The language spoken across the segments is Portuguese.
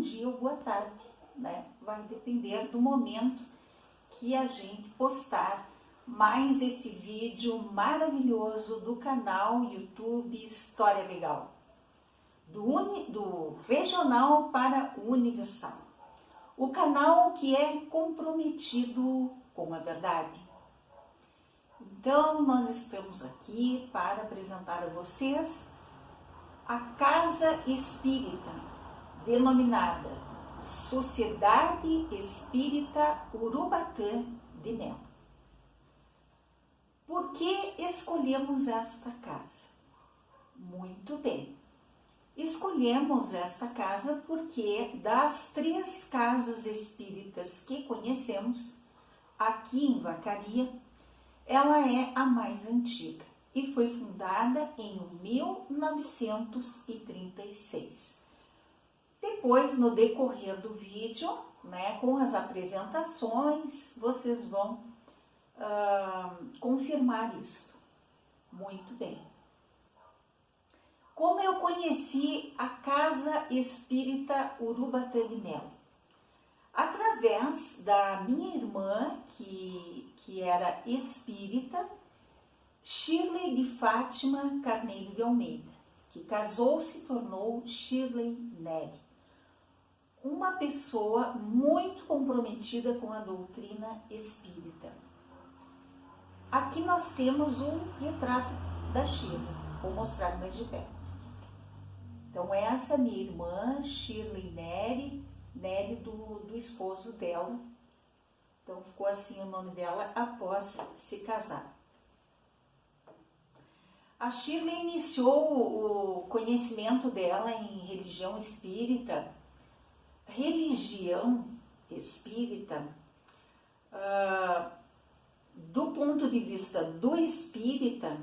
dia ou boa tarde, né? Vai depender do momento que a gente postar mais esse vídeo maravilhoso do canal YouTube História Legal, do regional para o universal. O canal que é comprometido com a verdade. Então, nós estamos aqui para apresentar a vocês a Casa Espírita, denominada Sociedade Espírita Urubatã de Melo. Por que escolhemos esta casa? Muito bem. Escolhemos esta casa porque das 3 casas espíritas que conhecemos, aqui em Vacaria, ela é a mais antiga e foi fundada em 1936. Depois, no decorrer do vídeo, né, com as apresentações, vocês vão confirmar isto. Muito bem. Como eu conheci a Casa Espírita Urubatã de Melo? Através da minha irmã, que era espírita, Shirley de Fátima Carneiro de Almeida, que casou-se e tornou Shirley Neri. Uma pessoa muito comprometida com a doutrina espírita. Aqui nós temos um retrato da Shirley, vou mostrar mais de perto. Então essa minha irmã, Shirley Neri do esposo dela. Então ficou assim o nome dela após se casar. A Shirley iniciou o conhecimento dela em religião espírita. Religião espírita, do ponto de vista do espírita,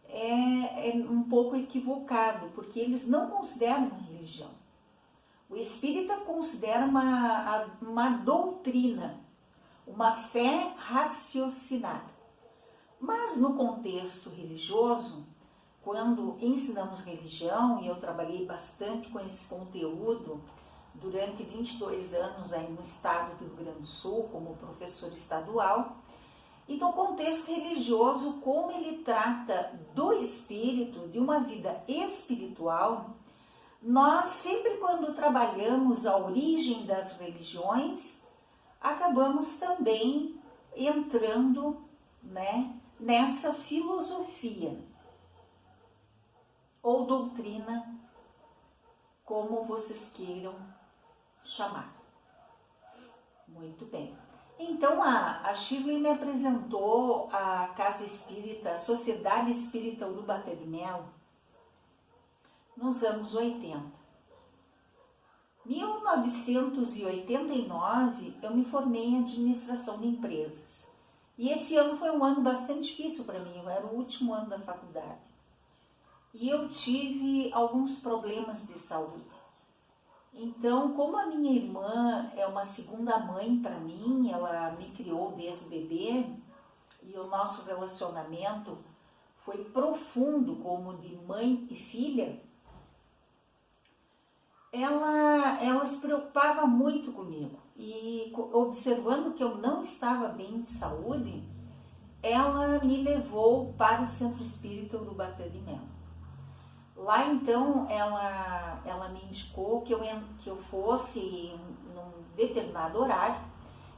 é um pouco equivocado, porque eles não consideram uma religião. O espírita considera uma doutrina, uma fé raciocinada. Mas no contexto religioso, quando ensinamos religião, e eu trabalhei bastante com esse conteúdo durante 22 anos aí no estado do Rio Grande do Sul, como professor estadual, e no contexto religioso, como ele trata do espírito, de uma vida espiritual, nós sempre quando trabalhamos a origem das religiões, acabamos também entrando, né, nessa filosofia ou doutrina, como vocês queiram chamar. Muito bem. Então a Shirley me apresentou a Casa Espírita, a Sociedade Espírita Urubatã de Melo, nos anos 80. 1989 eu me formei em administração de empresas. E esse ano foi um ano bastante difícil para mim, era o último ano da faculdade. E eu tive alguns problemas de saúde. Então, como a minha irmã é uma segunda mãe para mim, ela me criou desde bebê, e o nosso relacionamento foi profundo, como de mãe e filha, ela se preocupava muito comigo. E observando que eu não estava bem de saúde, ela me levou para o Centro Espírita Urubatã de Melo. Lá então ela me indicou que eu fosse num determinado horário,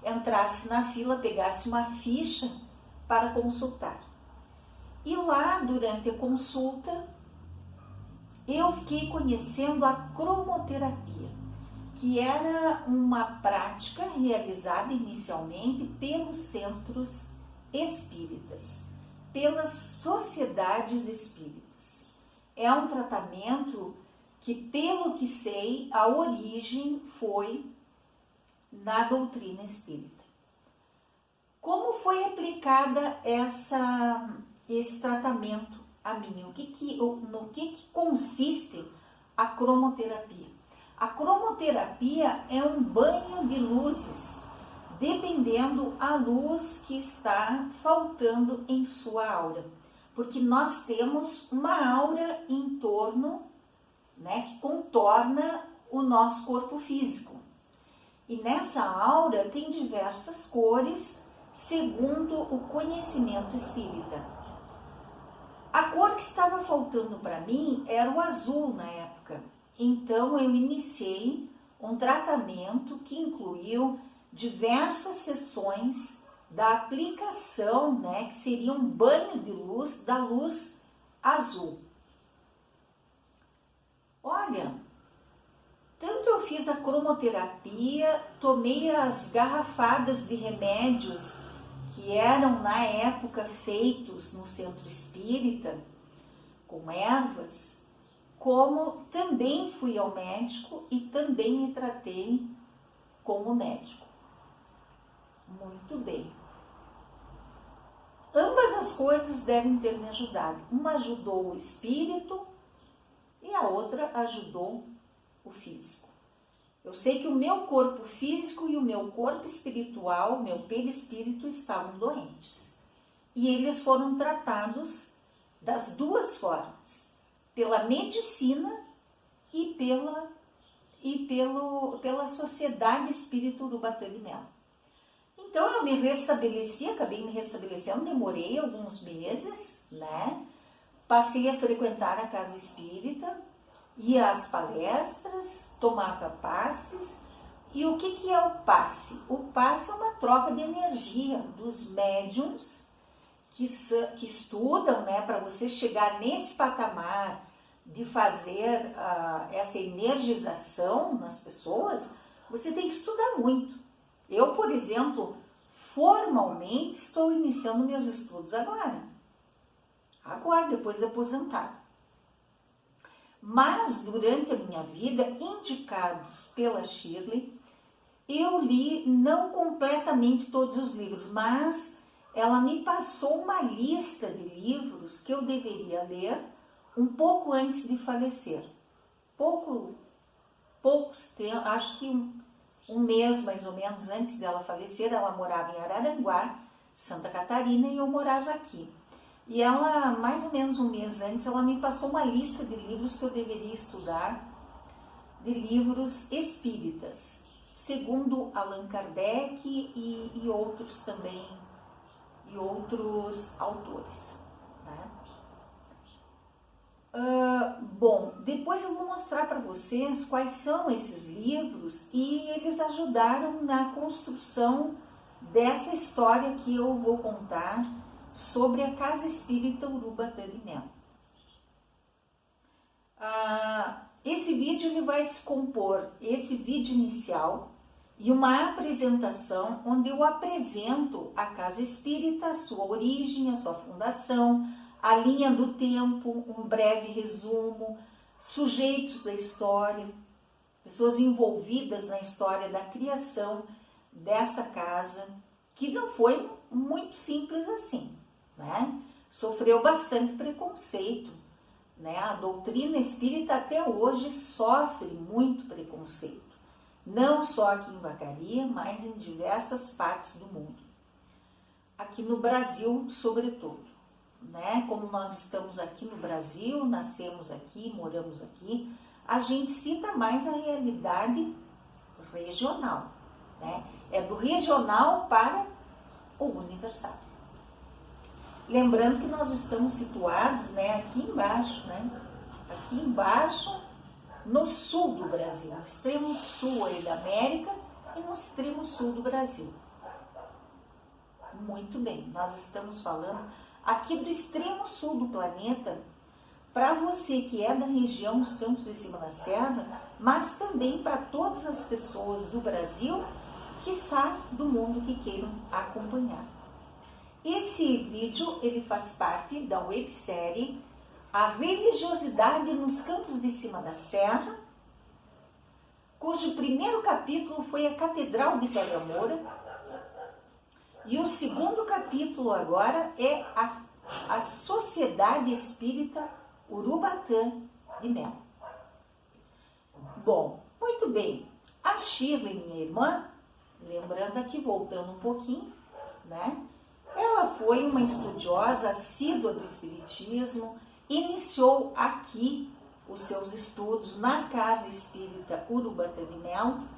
entrasse na fila, pegasse uma ficha para consultar. E lá, durante a consulta, eu fiquei conhecendo a cromoterapia, que era uma prática realizada inicialmente pelos centros espíritas, pelas sociedades espíritas. É um tratamento que, pelo que sei, a origem foi na doutrina espírita. Como foi aplicada esse tratamento a mim? No que consiste a cromoterapia? A cromoterapia é um banho de luzes, dependendo a luz que está faltando em sua aura. Porque nós temos uma aura em torno, né, que contorna o nosso corpo físico. E nessa aura tem diversas cores, segundo o conhecimento espírita. A cor que estava faltando para mim era o azul na época. Então eu iniciei um tratamento que incluiu diversas sessões da aplicação, que seria um banho de luz da luz azul. Olha, tanto eu fiz a cromoterapia, tomei as garrafadas de remédios que eram na época feitos no centro espírita, com ervas, como também fui ao médico e também me tratei com o médico. Muito bem. Ambas as coisas devem ter me ajudado. Uma ajudou o espírito e a outra ajudou o físico. Eu sei que o meu corpo físico e o meu corpo espiritual, meu perispírito, estavam doentes. E eles foram tratados das duas formas, pela medicina e pela Sociedade Espírita Urubatã de Melo. Então eu me restabeleci, acabei me restabelecendo, demorei alguns meses, Passei a frequentar a casa espírita, ia às palestras, tomava passes. E o que é o passe? O passe é uma troca de energia dos médiums que estudam, para você chegar nesse patamar de fazer essa energização nas pessoas, você tem que estudar muito. Eu, por exemplo, formalmente estou iniciando meus estudos agora, depois de aposentada. Mas, durante a minha vida, indicados pela Shirley, eu li não completamente todos os livros, mas ela me passou uma lista de livros que eu deveria ler um pouco antes de falecer. Acho que um mês mais ou menos antes dela falecer. Ela morava em Araranguá, Santa Catarina, e eu morava aqui. E ela, mais ou menos um mês antes, ela me passou uma lista de livros que eu deveria estudar, de livros espíritas, segundo Allan Kardec e outros também, e outros autores. Bom, depois eu vou mostrar para vocês quais são esses livros e eles ajudaram na construção dessa história que eu vou contar sobre a Casa Espírita Urubatã de Melo. Esse vídeo ele vai se compor, esse vídeo inicial, e uma apresentação onde eu apresento a Casa Espírita, a sua origem, a sua fundação, a linha do tempo, um breve resumo, sujeitos da história, pessoas envolvidas na história da criação dessa casa, que não foi muito simples assim, Sofreu bastante preconceito, A doutrina espírita até hoje sofre muito preconceito, não só aqui em Vacaria, mas em diversas partes do mundo. Aqui no Brasil, sobretudo, Como nós estamos aqui no Brasil, nascemos aqui, moramos aqui, a gente cita mais a realidade regional, É do regional para o universal. Lembrando que nós estamos situados, aqui embaixo, Aqui embaixo, no sul do Brasil, no extremo sul aí da América e no extremo sul do Brasil. Muito bem, nós estamos falando aqui do extremo sul do planeta, para você que é da região dos Campos de Cima da Serra, mas também para todas as pessoas do Brasil, quiçá do mundo que queiram acompanhar. Esse vídeo ele faz parte da websérie A Religiosidade nos Campos de Cima da Serra, cujo primeiro capítulo foi a Catedral de Pedra Moura, e o segundo capítulo agora é a Sociedade Espírita Urubatã de Melo. Bom, muito bem. A Shirley, minha irmã, lembrando aqui, voltando um pouquinho, Ela foi uma estudiosa assídua do Espiritismo, iniciou aqui os seus estudos na Casa Espírita Urubatã de Melo,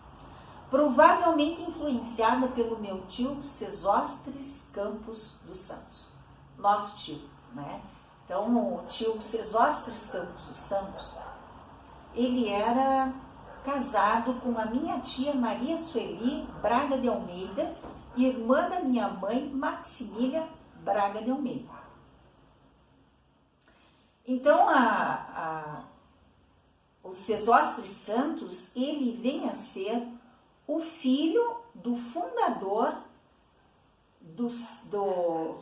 provavelmente influenciada pelo meu tio Sesostres Campos dos Santos, nosso tio, né? Então, o tio Sesostres Campos dos Santos, ele era casado com a minha tia Maria Sueli Braga de Almeida, irmã da minha mãe Maximília Braga de Almeida. Então, o Sesostres Santos, ele vem a ser o filho do fundador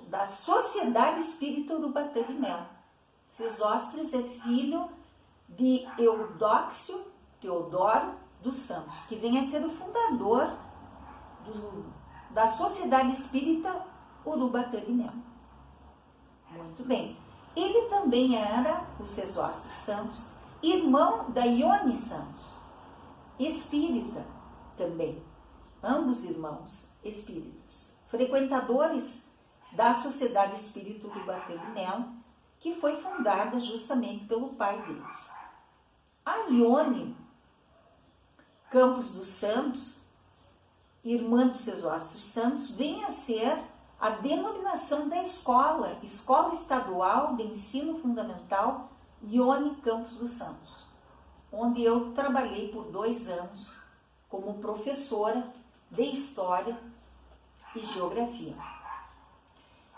da Sociedade Espírita Urubatã de Melo. Sesostres é filho de Eudóxio Teodoro dos Santos, que vem a ser o fundador da Sociedade Espírita Urubatã de Melo. Muito bem. Ele também era, o Sesostres Santos, irmão da Ione Santos, espírita também, ambos irmãos espíritas, frequentadores da Sociedade Espírita Urubatã de Melo, que foi fundada justamente pelo pai deles. A Ione Campos dos Santos, irmã dos Sesostres Santos, vem a ser a denominação da Escola Estadual de Ensino Fundamental Ione Campos dos Santos, onde eu trabalhei por 2 anos como professora de História e Geografia.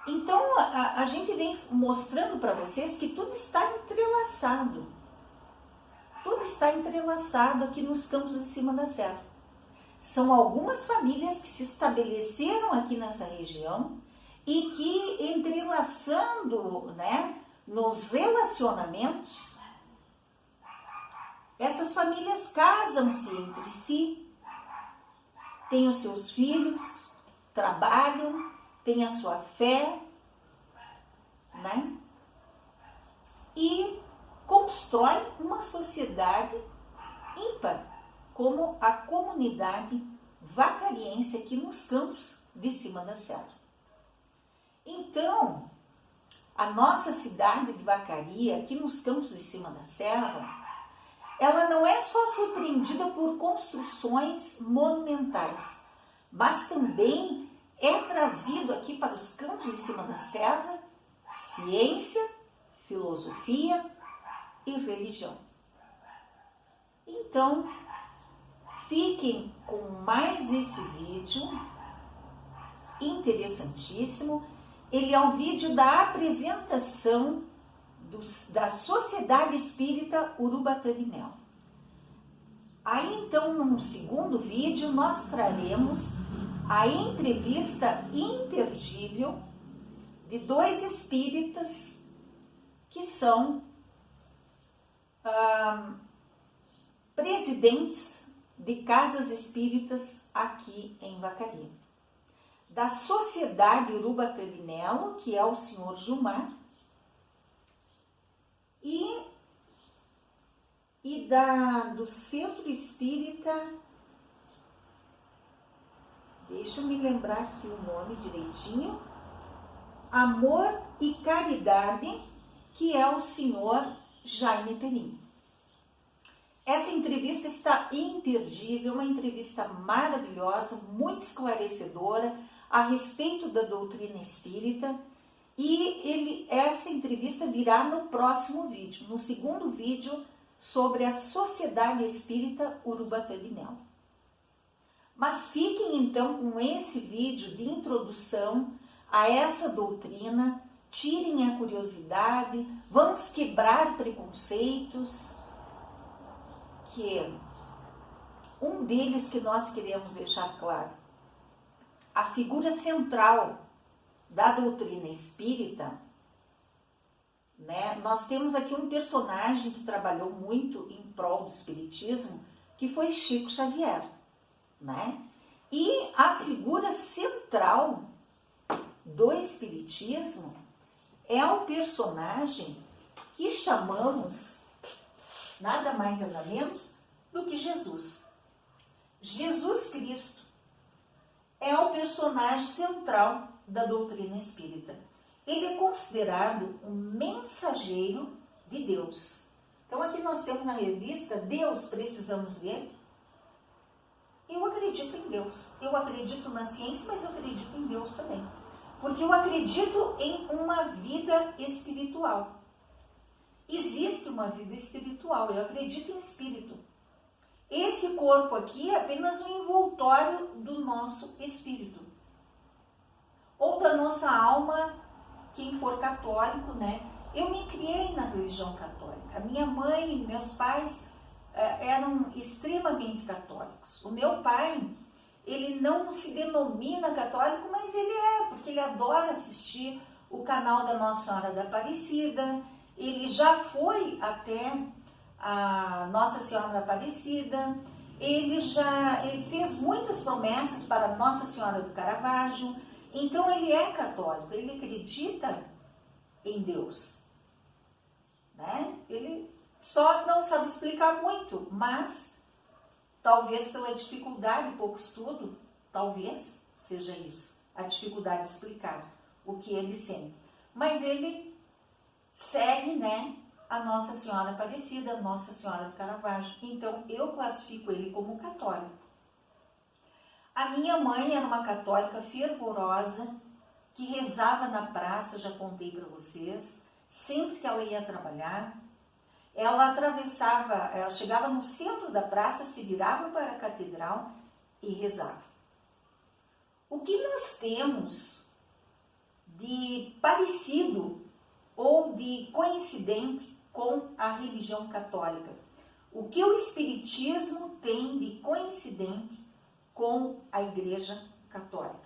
Então, a gente vem mostrando para vocês que tudo está entrelaçado. Tudo está entrelaçado aqui nos Campos de Cima da Serra. São algumas famílias que se estabeleceram aqui nessa região e que, entrelaçando, né, nos relacionamentos, essas famílias casam-se entre si, têm os seus filhos, trabalham, têm a sua fé, né? E constroem uma sociedade ímpar, como a comunidade vacariense aqui nos Campos de Cima da Serra. Então, a nossa cidade de Vacaria, aqui nos Campos de Cima da Serra, ela não é só surpreendida por construções monumentais, mas também é trazido aqui para os Campos de Cima da Serra ciência, filosofia e religião. Então, fiquem com mais esse vídeo interessantíssimo. Ele é um vídeo da apresentação da Sociedade Espírita Urubatã de Melo. Aí, então, no segundo vídeo, nós traremos a entrevista imperdível de 2 espíritas que são presidentes de casas espíritas aqui em Vacaria. Da Sociedade Urubatã de Melo, que é o senhor Gilmar, e do Centro Espírita, deixa eu me lembrar aqui o nome direitinho, Amor e Caridade, que é o senhor Jaime Perim. Essa entrevista está imperdível, uma entrevista maravilhosa, muito esclarecedora a respeito da doutrina espírita, e essa entrevista virá no próximo vídeo, no segundo vídeo sobre a Sociedade Espírita Urubatã de Melo. Mas fiquem então com esse vídeo de introdução a essa doutrina, tirem a curiosidade, vamos quebrar preconceitos, que um deles que nós queremos deixar claro, a figura central da doutrina espírita, né? Nós temos aqui um personagem que trabalhou muito em prol do espiritismo, que foi Chico Xavier, né? E a figura central do espiritismo é o personagem que chamamos nada mais nada menos do que Jesus. Jesus Cristo é o personagem central da doutrina espírita. Ele é considerado um mensageiro de Deus, Então aqui nós temos na revista Deus, precisamos dele. Eu acredito em Deus. Eu acredito na ciência, mas eu acredito em Deus também. Porque eu acredito em uma vida espiritual. Existe uma vida espiritual, eu acredito em espírito. Esse corpo aqui é apenas um envoltório do nosso espírito. Ou da nossa alma, quem for católico, né? Eu me criei na religião católica. A minha mãe e meus pais eram extremamente católicos. O meu pai, ele não se denomina católico, mas ele é, porque ele adora assistir o canal da Nossa Senhora da Aparecida. Ele já foi até a Nossa Senhora da Aparecida. Ele fez muitas promessas para Nossa Senhora do Caravaggio. Então ele é católico, ele acredita em Deus, né? Ele só não sabe explicar muito, mas talvez pela dificuldade, pouco estudo, talvez seja isso, a dificuldade de explicar o que ele sente. Mas ele segue, né, a Nossa Senhora Aparecida, a Nossa Senhora do Caravaggio. Então eu classifico ele como católico. A minha mãe era uma católica fervorosa, que rezava na praça, já contei para vocês, sempre que ela ia trabalhar. Ela ela chegava no centro da praça, se virava para a catedral e rezava. O que nós temos de parecido ou de coincidente com a religião católica? O que o Espiritismo tem de coincidente com a Igreja Católica?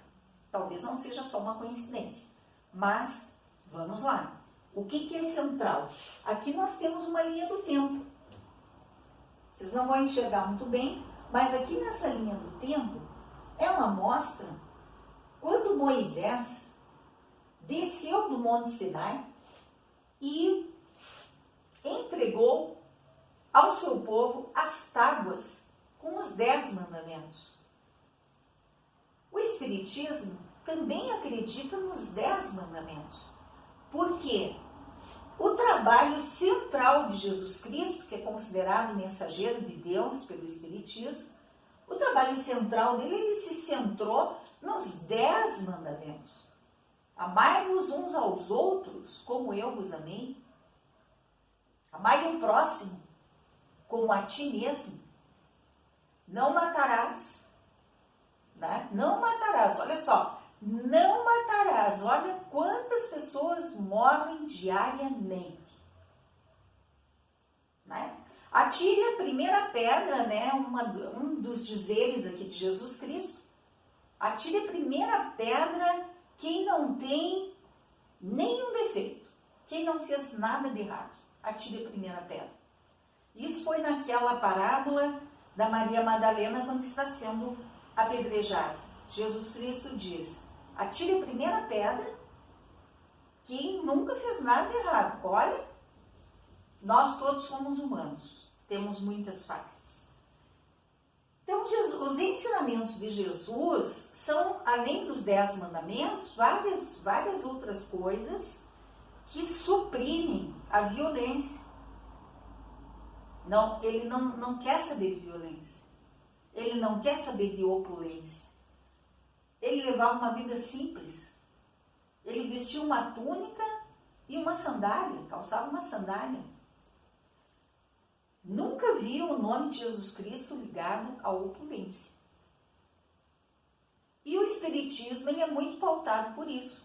Talvez não seja só uma coincidência, mas vamos lá. O que é central? Aqui nós temos uma linha do tempo. Vocês não vão enxergar muito bem, mas aqui nessa linha do tempo, ela mostra quando Moisés desceu do Monte Sinai e entregou ao seu povo as tábuas com os 10 mandamentos. O Espiritismo também acredita nos 10 mandamentos. Por quê? O trabalho central de Jesus Cristo, que é considerado mensageiro de Deus pelo Espiritismo, o trabalho central dele, ele se centrou nos 10 mandamentos. Amai-vos uns aos outros, como eu vos amei. Amai o próximo, como a ti mesmo. Não matarás. Né? Não matarás, olha só, não matarás, olha quantas pessoas morrem diariamente. Né? Atire a primeira pedra, né? Um dos dizeres aqui de Jesus Cristo, atire a primeira pedra quem não tem nenhum defeito, quem não fez nada de errado, atire a primeira pedra. Isso foi naquela parábola da Maria Madalena quando está sendo apedrejado. Jesus Cristo diz, atire a primeira pedra quem nunca fez nada errado. Olha, nós todos somos humanos, temos muitas falhas. Então, os ensinamentos de Jesus são, além dos 10 mandamentos, várias outras coisas que suprimem a violência. Não, ele não quer saber de violência. Ele não quer saber de opulência. Ele levava uma vida simples. Ele vestia uma túnica e uma sandália, calçava uma sandália. Nunca vi o nome de Jesus Cristo ligado à opulência. E o Espiritismo, ele é muito pautado por isso.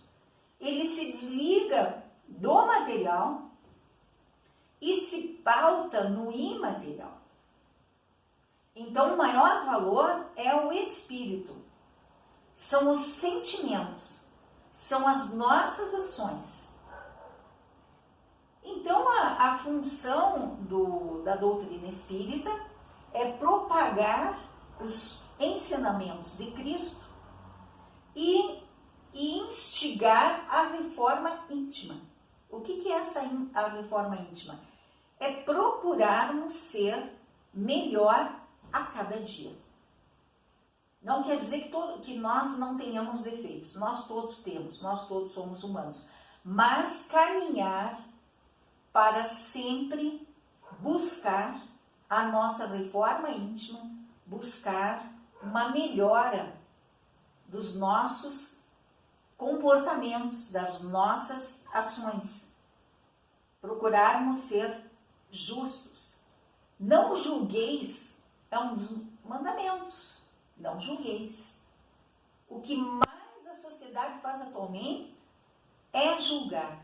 Ele se desliga do material e se pauta no imaterial. Então, o maior valor é o espírito. São os sentimentos, são as nossas ações. Então, a função da doutrina espírita é propagar os ensinamentos de Cristo e instigar a reforma íntima. O que é a reforma íntima? É procurarmos ser melhor a cada dia. Não quer dizer que nós não tenhamos defeitos. Nós todos temos, nós todos somos humanos. Mas caminhar para sempre buscar a nossa reforma íntima, buscar uma melhora dos nossos comportamentos, das nossas ações. Procurarmos ser justos. Não julgueis é um dos mandamentos. Não julgueis. O que mais a sociedade faz atualmente é julgar.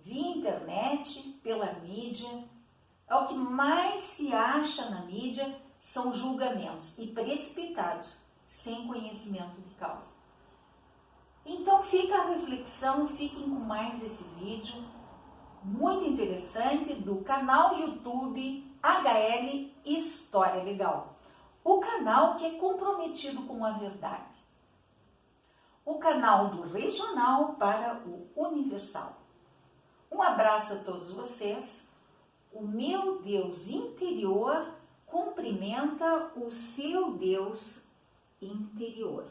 Via internet, pela mídia, é o que mais se acha na mídia, são julgamentos e precipitados, sem conhecimento de causa. Então fica a reflexão, fiquem com mais esse vídeo, muito interessante, do canal YouTube HL História Legal. O canal que é comprometido com a verdade. O canal do regional para o universal. Um abraço a todos vocês. O meu Deus interior cumprimenta o seu Deus interior.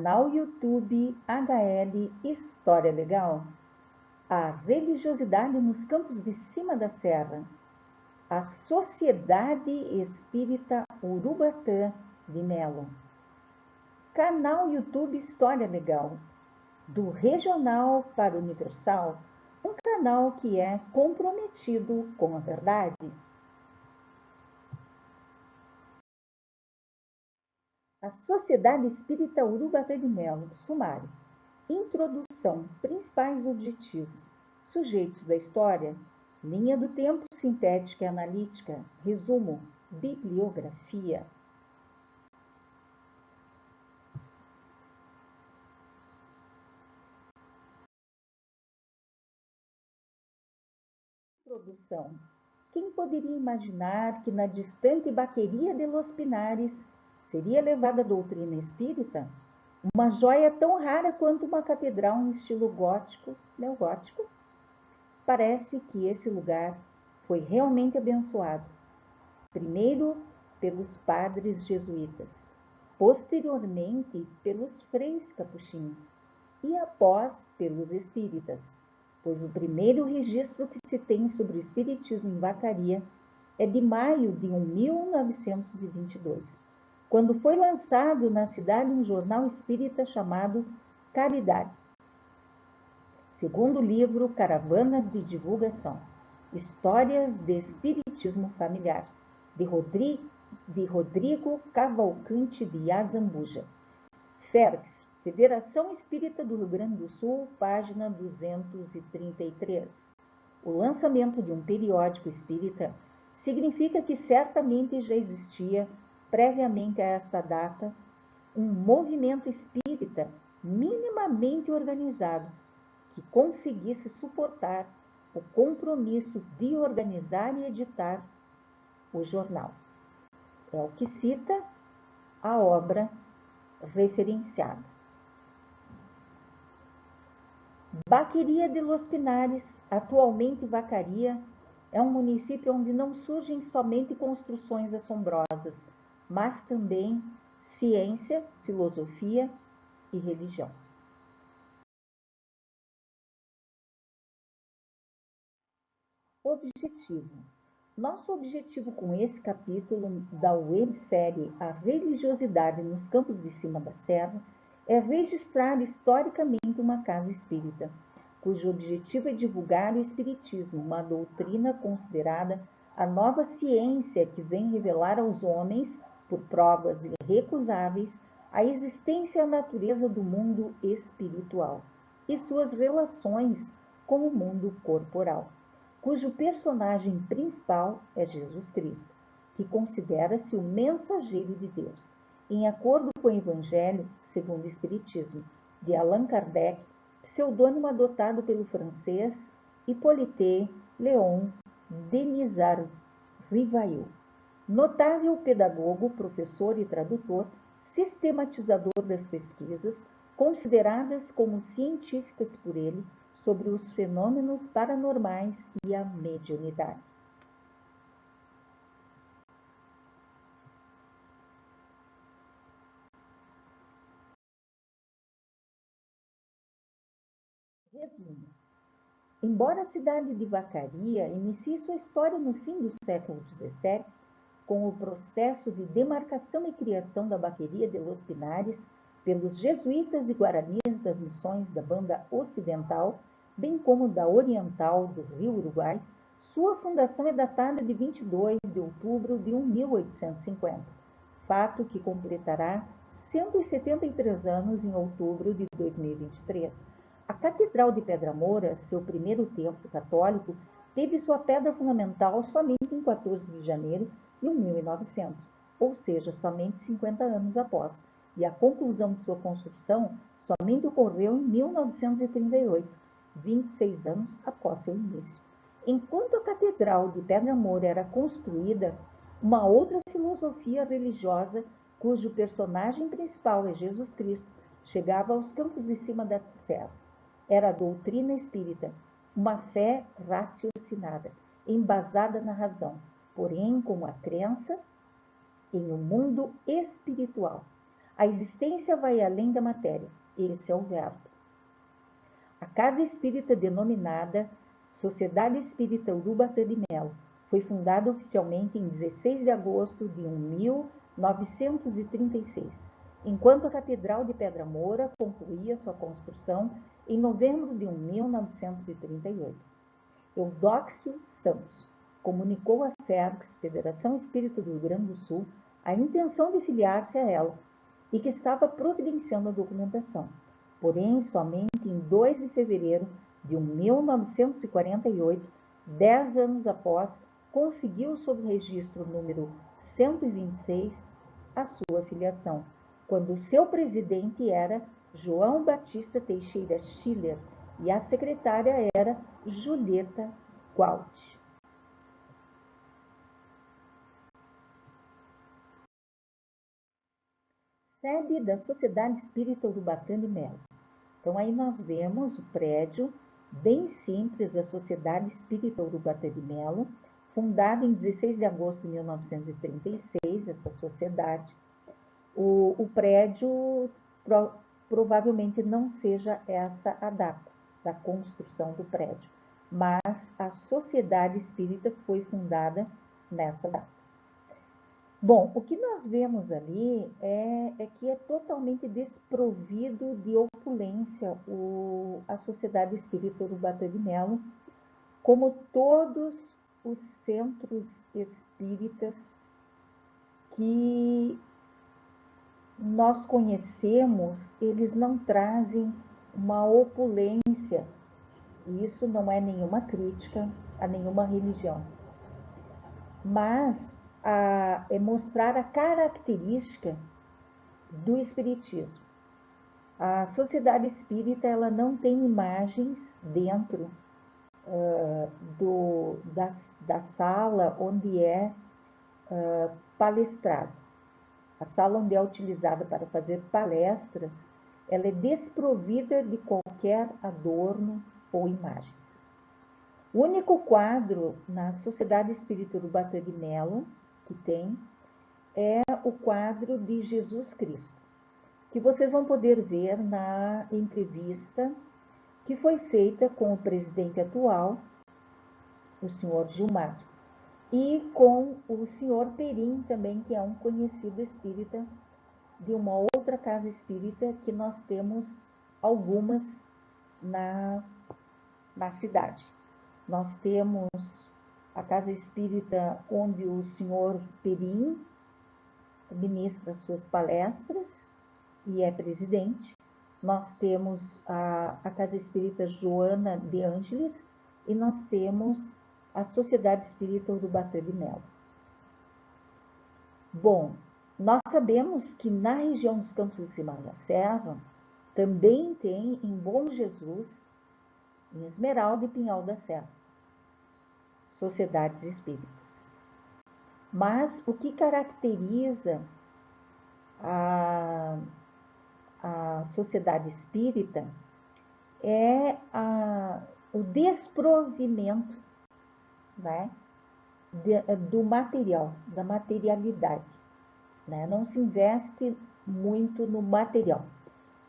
Canal YouTube HL História Legal. A religiosidade nos campos de cima da serra. A Sociedade Espírita Urubatã de Melo. Canal YouTube História Legal. Do regional para o universal, um canal que é comprometido com a verdade. A Sociedade Espírita Urubatã de Melo, sumário. Introdução, principais objetivos, sujeitos da história, linha do tempo sintética e analítica, resumo, bibliografia. Introdução. Quem poderia imaginar que na distante Baqueria de Los Pinares seria levada a doutrina espírita? Uma joia tão rara quanto uma catedral em estilo gótico, neogótico? Parece que esse lugar foi realmente abençoado, primeiro pelos padres jesuítas, posteriormente pelos freis capuchinhos e após pelos espíritas, pois o primeiro registro que se tem sobre o espiritismo em Vacaria é de maio de 1922, quando foi lançado na cidade um jornal espírita chamado Caridade. Segundo livro, Caravanas de Divulgação, Histórias de Espiritismo Familiar, de Rodrigo Cavalcante de Azambuja. FERGS, Federação Espírita do Rio Grande do Sul, página 233. O lançamento de um periódico espírita significa que certamente já existia, previamente a esta data, um movimento espírita minimamente organizado que conseguisse suportar o compromisso de organizar e editar o jornal. É o que cita a obra referenciada. Baqueria de Los Pinares, atualmente Vacaria, é um município onde não surgem somente construções assombrosas, mas também ciência, filosofia e religião. Objetivo. Nosso objetivo com esse capítulo da websérie A Religiosidade nos Campos de Cima da Serra é registrar historicamente uma casa espírita, cujo objetivo é divulgar o espiritismo, uma doutrina considerada a nova ciência que vem revelar aos homens, por provas irrecusáveis, a existência e a natureza do mundo espiritual e suas relações com o mundo corporal, cujo personagem principal é Jesus Cristo, que considera-se o mensageiro de Deus, em acordo com o Evangelho segundo o Espiritismo, de Allan Kardec, pseudônimo adotado pelo francês Hippolyte Léon Denisard Rivail. Notável pedagogo, professor e tradutor, sistematizador das pesquisas, consideradas como científicas por ele, sobre os fenômenos paranormais e a mediunidade. Resumo. Embora a cidade de Vacaria inicie sua história no fim do século XVII, com o processo de demarcação e criação da Baqueria de Los Pinares pelos jesuítas e guaranis das missões da Banda Ocidental, bem como da Oriental do Rio Uruguai, sua fundação é datada de 22 de outubro de 1850, fato que completará 173 anos em outubro de 2023. A Catedral de Pedra Moura, seu primeiro templo católico, teve sua pedra fundamental somente em 14 de janeiro de 1900, ou seja, somente 50 anos após, e a conclusão de sua construção somente ocorreu em 1938, 26 anos após seu início. Enquanto a Catedral de Pedra Moura era construída, uma outra filosofia religiosa, cujo personagem principal é Jesus Cristo, chegava aos campos de cima da serra. Era a doutrina espírita, uma fé raciocinada, embasada na razão, porém com a crença em um mundo espiritual. A existência vai além da matéria. Esse é o verbo. A casa espírita denominada Sociedade Espírita Urubatã de Melo foi fundada oficialmente em 16 de agosto de 1936, enquanto a Catedral de Pedra Moura concluía sua construção em novembro de 1938. Eudóxio Santos comunicou à FERGS, Federação Espírita do Rio Grande do Sul, a intenção de filiar-se a ela e que estava providenciando a documentação. Porém, somente em 2 de fevereiro de 1948, 10 anos após, conseguiu, sob o registro número 126, a sua filiação, quando o seu presidente era João Batista Teixeira Schiller e a secretária era Julieta Gualt. Sede da Sociedade Espírita Urubatã de Melo. Então, aí nós vemos o prédio bem simples da Sociedade Espírita Urubatã de Melo, fundada em 16 de agosto de 1936, essa sociedade. O prédio provavelmente não seja essa a data da construção do prédio, mas a Sociedade Espírita foi fundada nessa data. Bom, o que nós vemos ali é que é totalmente desprovido de opulência a Sociedade Espírita Urubatã de Melo, como todos os centros espíritas que nós conhecemos, eles não trazem uma opulência. E isso não é nenhuma crítica a nenhuma religião, mas é mostrar a característica do espiritismo. A Sociedade Espírita, ela não tem imagens dentro da sala onde é palestrado. A sala onde é utilizada para fazer palestras, ela é desprovida de qualquer adorno ou imagens. O único quadro na Sociedade Espírita Urubatã de Melo que tem é o quadro de Jesus Cristo, que vocês vão poder ver na entrevista que foi feita com o presidente atual, o senhor Gilmar, e com o senhor Perim também, que é um conhecido espírita de uma outra casa espírita que nós temos algumas na cidade. Nós temos a casa espírita onde o senhor Perim ministra suas palestras e é presidente. Nós temos a casa espírita Joana de Ângeles e nós temos a Sociedade Espírita Urubatã de Melo. Bom, nós sabemos que na região dos Campos de Cima da Serra também tem em Bom Jesus, em Esmeralda e Pinhal da Serra, sociedades espíritas. Mas o que caracteriza a sociedade espírita é o desprovimento, né, do material, da materialidade. Né? Não se investe muito no material.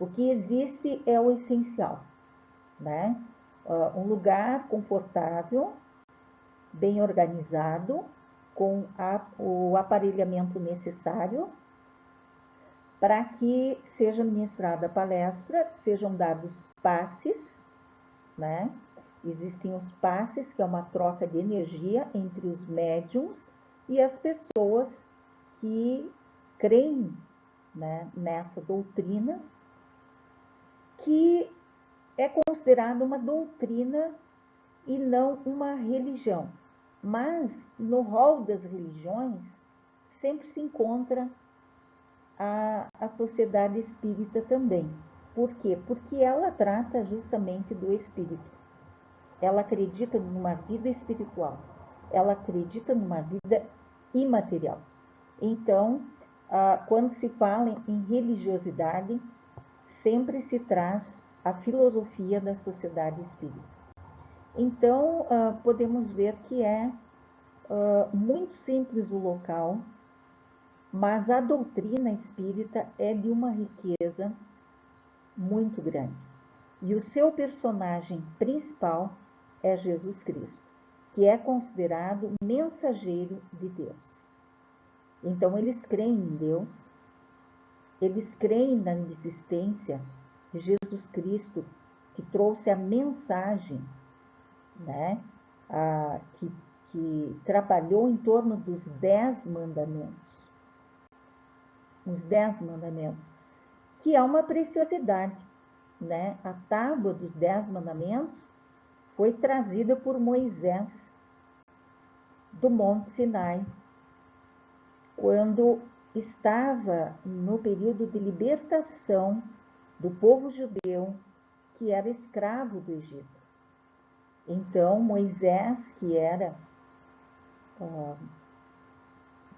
O que existe é o essencial. Né? Um lugar confortável, bem organizado, com o aparelhamento necessário para que seja ministrada a palestra, sejam dados passes, né? Existem os passes, que é uma troca de energia entre os médiums e as pessoas que creem, né, nessa doutrina, que é considerada uma doutrina e não uma religião. Mas no rol das religiões sempre se encontra a sociedade espírita também. Por quê? Porque ela trata justamente do espírito. Ela acredita numa vida espiritual. Ela acredita numa vida imaterial. Então, quando se fala em religiosidade, sempre se traz a filosofia da sociedade espírita. Então, podemos ver que é muito simples o local, mas a doutrina espírita é de uma riqueza muito grande. E o seu personagem principal é Jesus Cristo, que é considerado mensageiro de Deus. Então, eles creem em Deus, eles creem na existência de Jesus Cristo, que trouxe a mensagem, né, que trabalhou em torno dos 10 mandamentos. Os 10 mandamentos, que é uma preciosidade, né? A tábua dos 10 mandamentos foi trazida por Moisés do Monte Sinai, quando estava no período de libertação do povo judeu que era escravo do Egito. Então, Moisés, que era,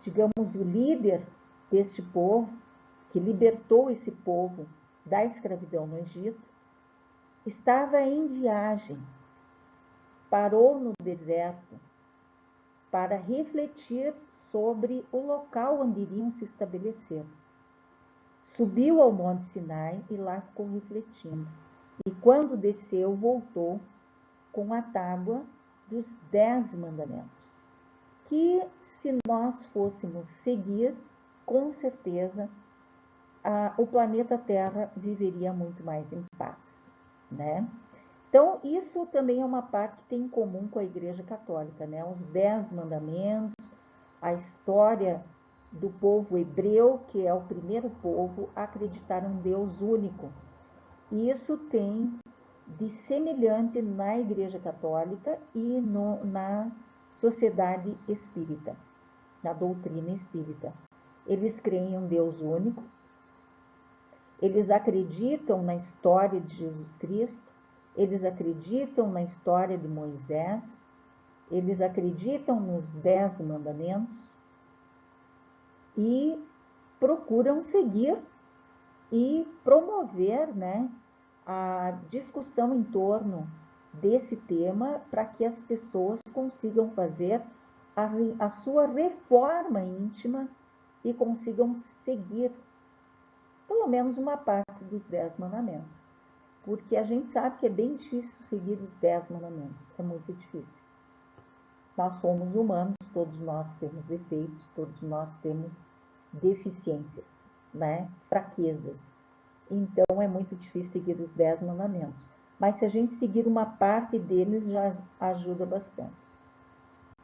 digamos, o líder deste povo, que libertou esse povo da escravidão no Egito, estava em viagem, parou no deserto para refletir sobre o local onde iriam se estabelecer. Subiu ao Monte Sinai e lá ficou refletindo. E quando desceu, voltou com a tábua dos 10 mandamentos, que se nós fôssemos seguir, com certeza, o planeta Terra viveria muito mais em paz, né? Então, isso também é uma parte que tem em comum com a Igreja Católica, né? Os 10 mandamentos, a história do povo hebreu, que é o primeiro povo a acreditar num Deus único. E isso tem de semelhante na Igreja Católica e na sociedade espírita, na doutrina espírita. Eles creem em um Deus único, eles acreditam na história de Jesus Cristo, eles acreditam na história de Moisés, eles acreditam nos 10 mandamentos e procuram seguir e promover, né, a discussão em torno desse tema para que as pessoas consigam fazer a sua reforma íntima e consigam seguir pelo menos uma parte dos 10 mandamentos. Porque a gente sabe que é bem difícil seguir os 10 mandamentos, é muito difícil. Nós somos humanos, todos nós temos defeitos, todos nós temos deficiências, né? Fraquezas. Então, é muito difícil seguir os 10 mandamentos. Mas se a gente seguir uma parte deles, já ajuda bastante.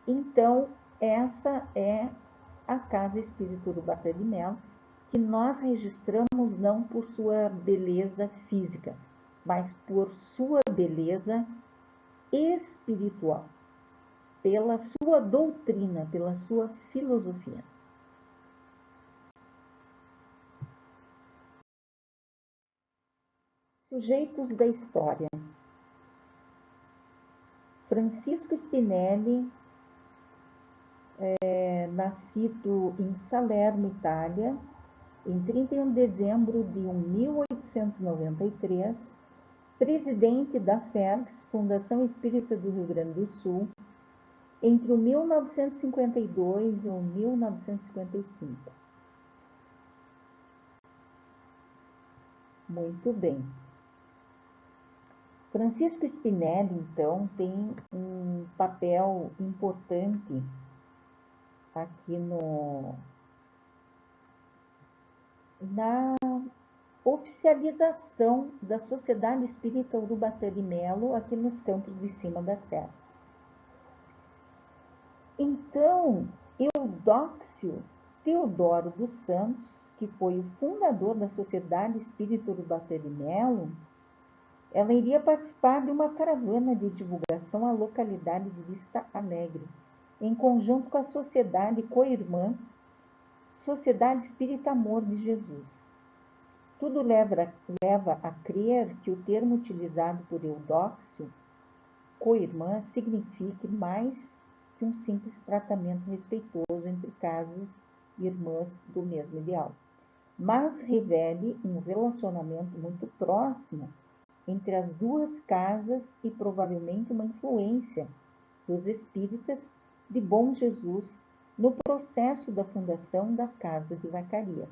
Então, essa é a Casa Espírita Urubatã de Melo, que nós registramos não por sua beleza física, mas por sua beleza espiritual, pela sua doutrina, pela sua filosofia. Sujeitos da história. Francisco Spinelli, nascido em Salerno, Itália, em 31 de dezembro de 1893, presidente da FERGS, Fundação Espírita do Rio Grande do Sul, entre o 1952 e o 1955. Muito bem. Francisco Spinelli, então, tem um papel importante aqui na oficialização da Sociedade Espírita Urubatã de Melo aqui nos campos de cima da serra. Então, Eudóxio Teodoro dos Santos, que foi o fundador da Sociedade Espírita Urubatã de Melo, ela iria participar de uma caravana de divulgação à localidade de Vista Alegre, em conjunto com a Sociedade Coirmã, Sociedade Espírita Amor de Jesus. Tudo leva a crer que o termo utilizado por Eudóxio, coirmã, signifique mais que um simples tratamento respeitoso entre casas irmãs do mesmo ideal, mas revele um relacionamento muito próximo entre as duas casas e provavelmente uma influência dos espíritas de Bom Jesus no processo da fundação da Casa de Vacaria.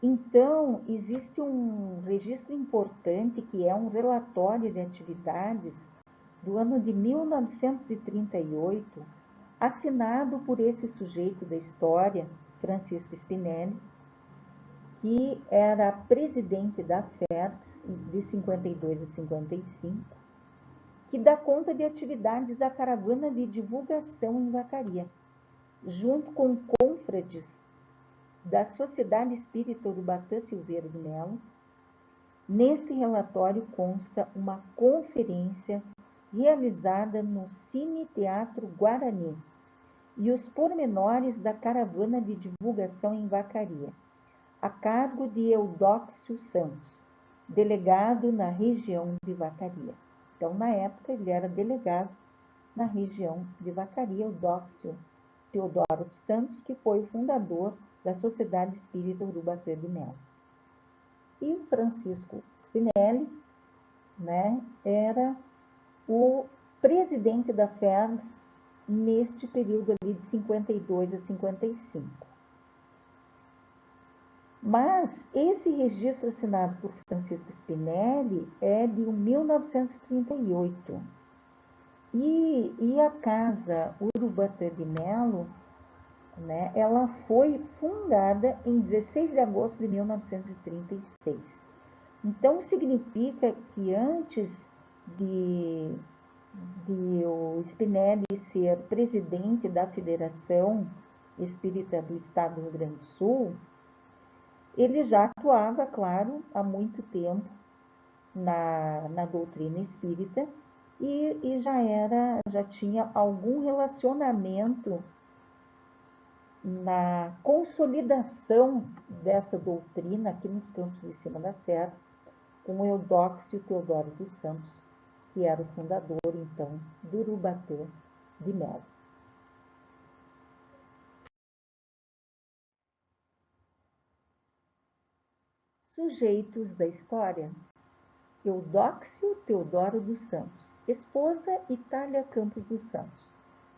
Então, existe um registro importante que é um relatório de atividades do ano de 1938, assinado por esse sujeito da história, Francisco Spinelli, que era presidente da FERGS de 52 a 55, que dá conta de atividades da caravana de divulgação em Vacaria, junto com confrades da Sociedade Espírita Urubatã Silveira de Melo. Neste relatório consta uma conferência realizada no Cine Teatro Guarani e os pormenores da caravana de divulgação em Vacaria, a cargo de Eudóxio Santos, delegado na região de Vacaria. Então, na época, ele era delegado na região de Vacaria, Eudóxio Teodoro dos Santos, que foi o fundador da Sociedade Espírita Urubatã de Melo. E o Francisco Spinelli, né, era o presidente da FERGS neste período ali de 52 a 55. Mas esse registro assinado por Francisco Spinelli é de 1938. E a Casa Urubatã de Melo, né, ela foi fundada em 16 de agosto de 1936. Então, significa que antes de o Spinelli ser presidente da Federação Espírita do Estado do Rio Grande do Sul, ele já atuava, claro, há muito tempo na doutrina espírita e já tinha algum relacionamento na consolidação dessa doutrina aqui nos Campos de Cima da Serra, com Eudóxio Teodoro dos Santos, que era o fundador, então, do Urubatã de Melo. Sujeitos da história: Eudóxio Teodoro dos Santos, esposa Itália Campos dos Santos.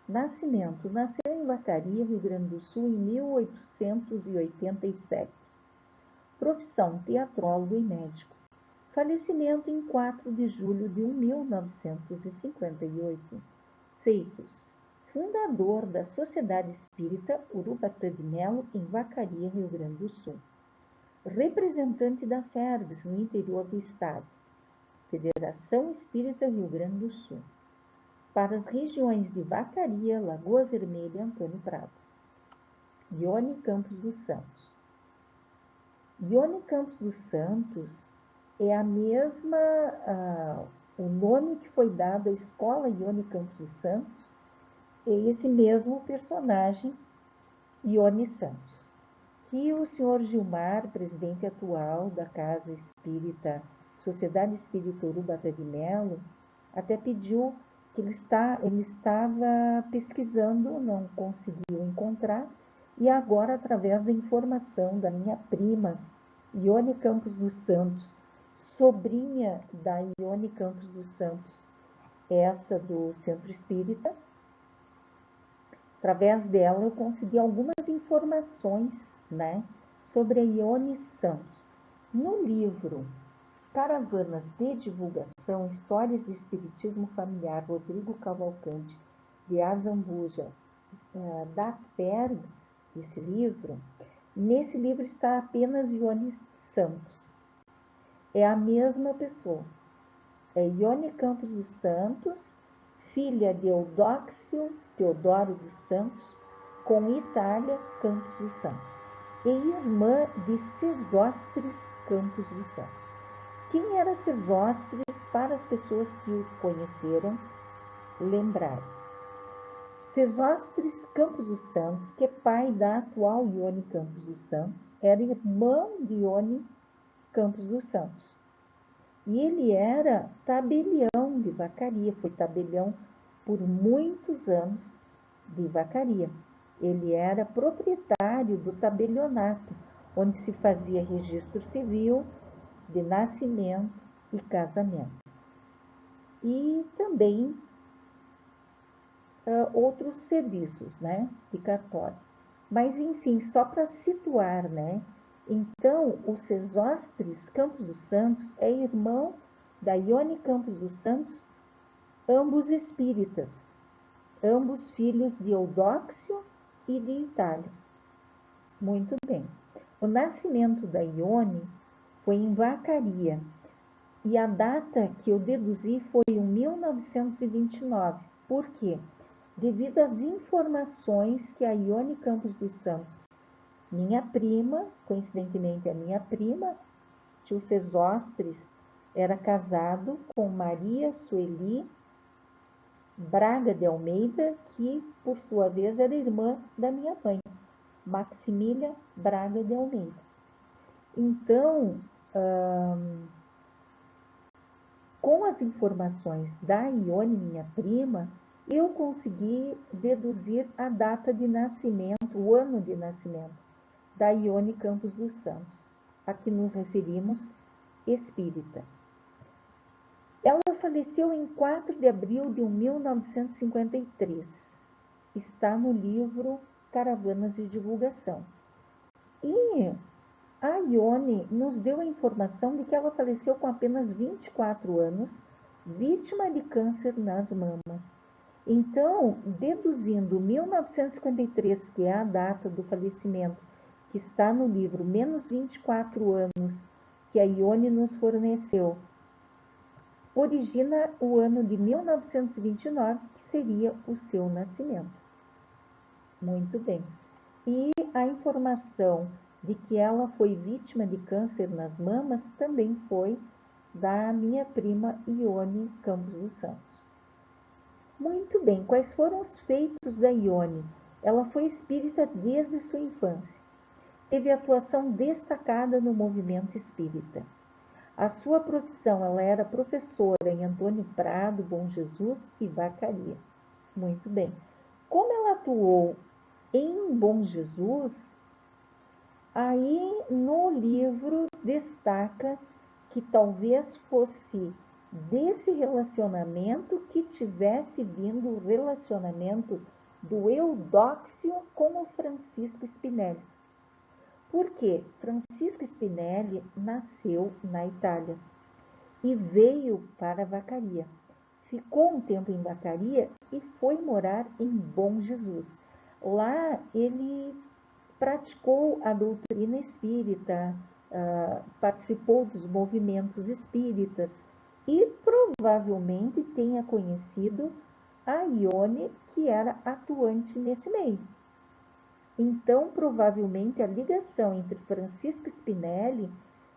Nascimento: nasceu em Vacaria, Rio Grande do Sul, em 1887. Profissão: teatrólogo e médico. Falecimento em 4 de julho de 1958. Feitos: fundador da Sociedade Espírita Urubatã de Melo, em Vacaria, Rio Grande do Sul. Representante da FERGS no interior do estado. Federação Espírita Rio Grande do Sul. Para as regiões de Vacaria, Lagoa Vermelha e Antônio Prado. Ione Campos dos Santos. Ione Campos dos Santos é a mesma, o nome que foi dado à escola Ione Campos dos Santos, é esse mesmo personagem, Ione Santos, que o senhor Gilmar, presidente atual da Casa Espírita, Sociedade Espírita Urubatã de Melo, até pediu que ele estava pesquisando, não conseguiu encontrar, e agora, através da informação da minha prima, Ione Campos dos Santos, sobrinha da Ione Campos dos Santos, essa do Centro Espírita, através dela eu consegui algumas informações, né, sobre a Ione Santos. No livro Caravanas de Divulgação, Histórias de Espiritismo Familiar, Rodrigo Cavalcante, de Azambuja, da FERGS, esse livro, nesse livro está apenas Ione Santos. É a mesma pessoa. É Ione Campos dos Santos, filha de Eudóxio Teodoro dos Santos, com Itália Campos dos Santos, e irmã de Sesostres Campos dos Santos. Quem era Sesostres, para as pessoas que o conheceram lembrarem? Sesostres Campos dos Santos, que é pai da atual Ione Campos dos Santos, era irmão de Ione Campos dos Santos. E ele era tabelião de Vacaria, foi tabelião por muitos anos de Vacaria. Ele era proprietário do tabelionato, onde se fazia registro civil de nascimento e casamento. E também outros serviços, né, de cartório. Mas, enfim, só para situar, né, então, o Sesostris Campos dos Santos é irmão da Ione Campos dos Santos, ambos espíritas, ambos filhos de Eudóxio e de Itália. Muito bem. O nascimento da Ione foi em Vacaria, e a data que eu deduzi foi em 1929. Por quê? Devido às informações que a Ione Campos dos Santos, minha prima, coincidentemente a minha prima, tio Sesostris, era casado com Maria Sueli Braga de Almeida, que por sua vez era irmã da minha mãe, Maximília Braga de Almeida. Então, com as informações da Ione, minha prima, eu consegui deduzir a data de nascimento, o ano de nascimento da Ione Campos dos Santos, a que nos referimos espírita. Ela faleceu em 4 de abril de 1953. Está no livro Caravanas de Divulgação. E a Ione nos deu a informação de que ela faleceu com apenas 24 anos, vítima de câncer nas mamas. Então, deduzindo 1953, que é a data do falecimento, que está no livro, menos 24 anos que a Ione nos forneceu, origina o ano de 1929, que seria o seu nascimento. Muito bem. E a informação de que ela foi vítima de câncer nas mamas também foi da minha prima Ione Campos dos Santos. Muito bem, quais foram os feitos da Ione? Ela foi espírita desde sua infância. Teve atuação destacada no movimento espírita. A sua profissão, ela era professora em Antônio Prado, Bom Jesus e Vacaria. Muito bem. Como ela atuou em Bom Jesus, aí no livro destaca que talvez fosse desse relacionamento que tivesse vindo o relacionamento do Eudóxio com o Francisco Spinelli. Por quê? Francisco Spinelli nasceu na Itália e veio para Vacaria. Ficou um tempo em Vacaria e foi morar em Bom Jesus. Lá ele praticou a doutrina espírita, participou dos movimentos espíritas e provavelmente tenha conhecido a Ione, que era atuante nesse meio. Então, provavelmente, a ligação entre Francisco Spinelli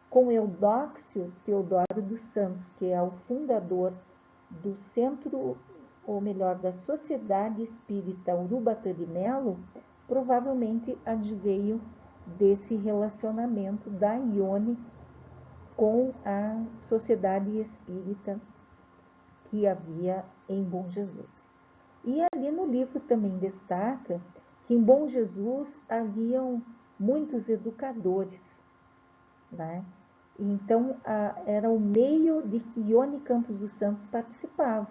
com Eudóxio Teodoro dos Santos, que é o fundador do centro, ou melhor, da Sociedade Espírita Urubatã de Melo, provavelmente adveio desse relacionamento da Ione com a Sociedade Espírita que havia em Bom Jesus. E ali no livro também destaca que em Bom Jesus haviam muitos educadores, né? Então, era o meio de que Ione Campos dos Santos participava,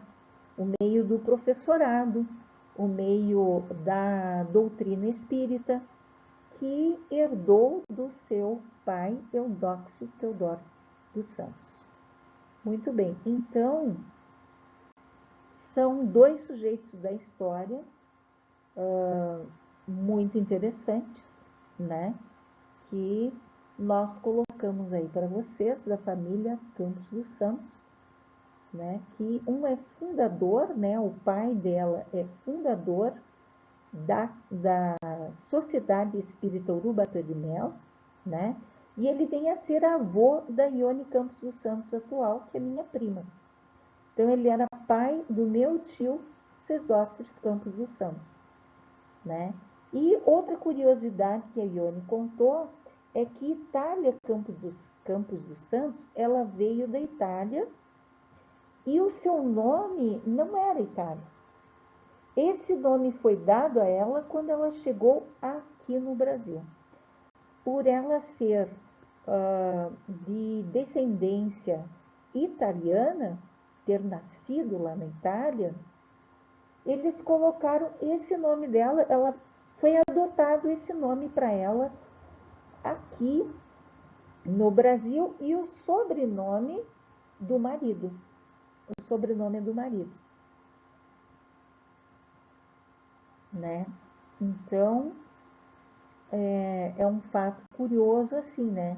o meio do professorado, o meio da doutrina espírita, que herdou do seu pai, Eudóxio Teodoro dos Santos. Muito bem, então, são dois sujeitos da história muito interessantes, né? Que nós colocamos aí para vocês, da família Campos dos Santos, né? Que um é fundador, né? O pai dela é fundador da Sociedade Espírita Urubatã de Melo, né? E ele vem a ser avô da Ione Campos dos Santos atual, que é minha prima. Então, ele era pai do meu tio Sesostris Campos dos Santos, né? E outra curiosidade que a Ione contou é que Itália Campos dos Santos, ela veio da Itália e o seu nome não era Itália. Esse nome foi dado a ela quando ela chegou aqui no Brasil. Por ela ser de descendência italiana, ter nascido lá na Itália, eles colocaram esse nome dela, ela foi adotado esse nome para ela aqui no Brasil e o sobrenome do marido. O sobrenome do marido. Né? Então, é um fato curioso assim, né?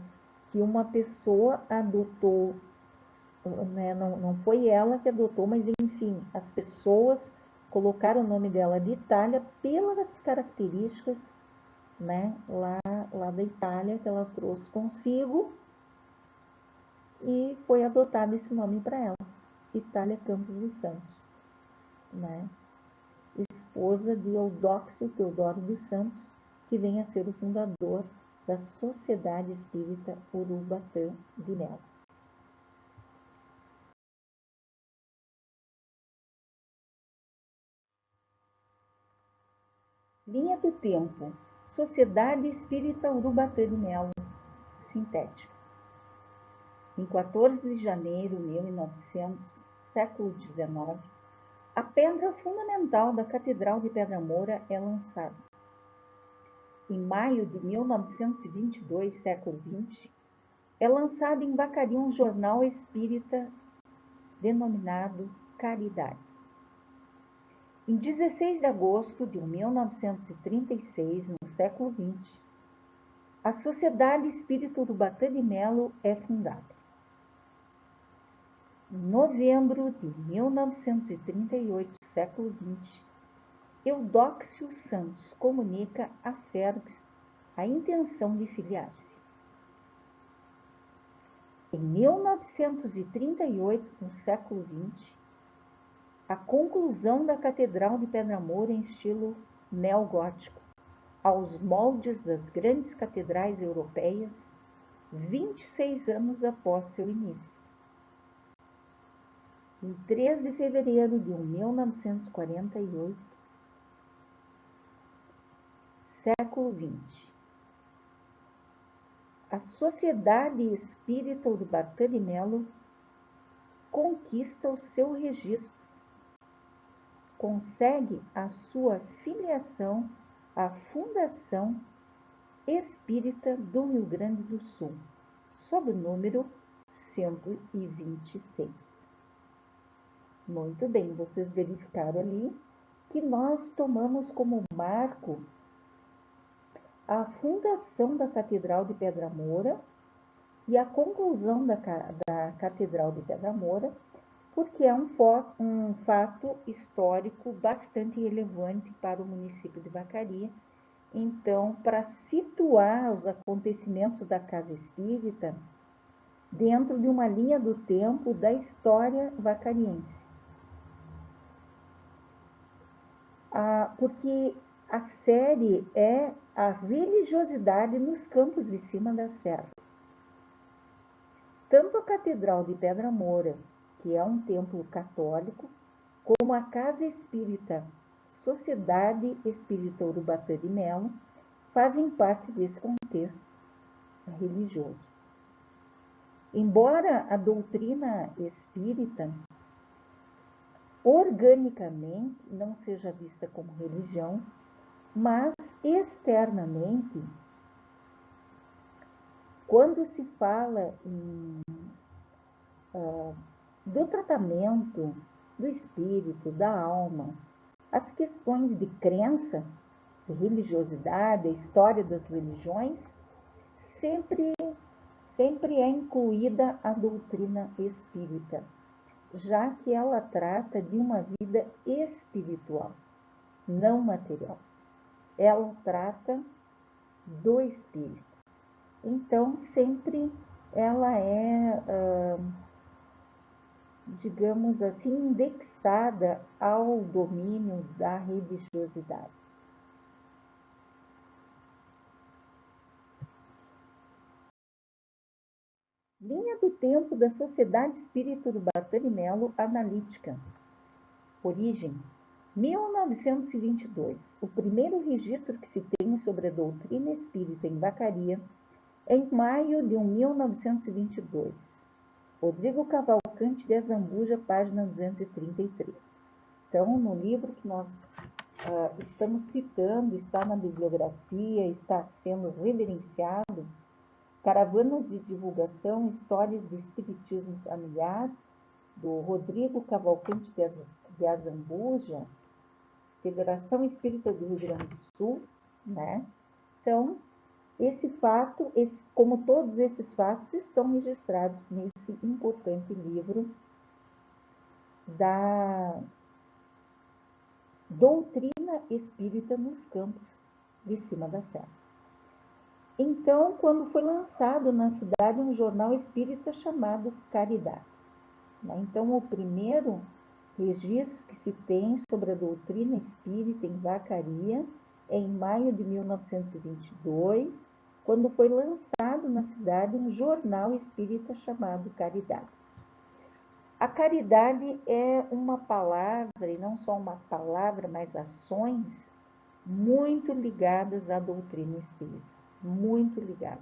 Que uma pessoa adotou, né? Não foi ela que adotou, mas enfim, as pessoas colocaram o nome dela de Itália pelas características, né? Lá da Itália que ela trouxe consigo e foi adotado esse nome para ela, Itália Campos dos Santos, né? Esposa de Eudóxio Teodoro dos Santos, que vem a ser o fundador da Sociedade Espírita Urubatã de Melo. Linha do Tempo, Sociedade Espírita Urubatã de Melo, sintética. Em 14 de janeiro de 1900, século XIX, a pedra fundamental da Catedral de Pedra Moura é lançada. Em maio de 1922, século XX, é lançado em Vacaria um jornal espírita denominado Caridade. Em 16 de agosto de 1936, no século XX, a Sociedade Espírita Urubatã de Melo é fundada. Em novembro de 1938, século XX, Eudóxio Santos comunica a Félix a intenção de filiar-se. Em 1938, no século XX, a conclusão da Catedral de Pedra Moura em estilo neogótico, aos moldes das grandes catedrais europeias, 26 anos após seu início. Em 3 de fevereiro de 1948, século XX, a Sociedade Espírita Urubatã de Melo conquista o seu registro, consegue a sua filiação à Fundação Espírita do Rio Grande do Sul, sob o número 126. Muito bem, vocês verificaram ali que nós tomamos como marco a fundação da Catedral de Pedra Moura e a conclusão da Catedral de Pedra Moura, porque é um fato histórico bastante relevante para o município de Vacaria. Então, para situar os acontecimentos da Casa Espírita dentro de uma linha do tempo da história vacariense. Porque a série é a religiosidade nos campos de cima da serra. Tanto a Catedral de Pedra Moura, que é um templo católico, como a Casa Espírita Sociedade Espírita Urubatã de Melo fazem parte desse contexto religioso. Embora a doutrina espírita organicamente não seja vista como religião, mas externamente, quando se fala do tratamento do espírito, da alma, as questões de crença, de religiosidade, a história das religiões, sempre é incluída a doutrina espírita, já que ela trata de uma vida espiritual, não material. Ela trata do espírito. Então, sempre ela é, digamos assim, indexada ao domínio da religiosidade. Linha do tempo da Sociedade Espírita Urubatã de Melo Analítica. Origem: 1922. O primeiro registro que se tem sobre a doutrina espírita em Vacaria é em maio de 1922. Rodrigo Cavalcante de Azambuja, página 233. Então, no livro que nós estamos citando, está na bibliografia, está sendo reverenciado, Caravanas de Divulgação, Histórias de Espiritismo Familiar, do Rodrigo Cavalcante de Azambuja, Federação Espírita do Rio Grande do Sul, né? Então, esse fato, como todos esses fatos, estão registrados nesse importante livro da Doutrina Espírita nos Campos de Cima da Serra. Então, quando foi lançado na cidade um jornal espírita chamado Caridade. Então, o primeiro registro que se tem sobre a doutrina espírita em Vacaria é em maio de 1922, quando foi lançado na cidade um jornal espírita chamado Caridade. A caridade é uma palavra, e não só uma palavra, mas ações muito ligadas à doutrina espírita. Muito ligada.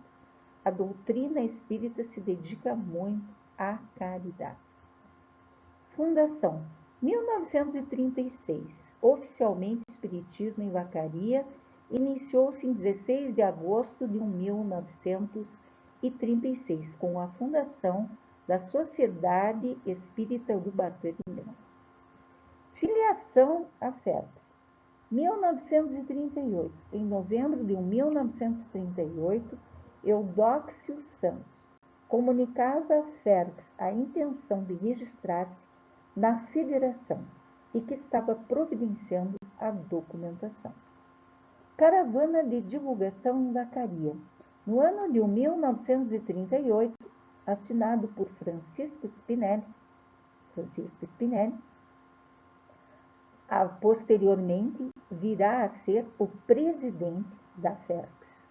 A doutrina espírita se dedica muito à caridade. Fundação 1936. Oficialmente, o Espiritismo em Vacaria iniciou-se em 16 de agosto de 1936, com a fundação da Sociedade Espírita Urubatã de Melo. Filiação à FERPS. 1938. Em novembro de 1938, Eudóxio Santos comunicava à FERPS a intenção de registrar-se na federação e que estava providenciando a documentação. Caravana de Divulgação em Vacaria. No ano de 1938, assinado por Francisco Spinelli, posteriormente virá a ser o presidente da FERPS,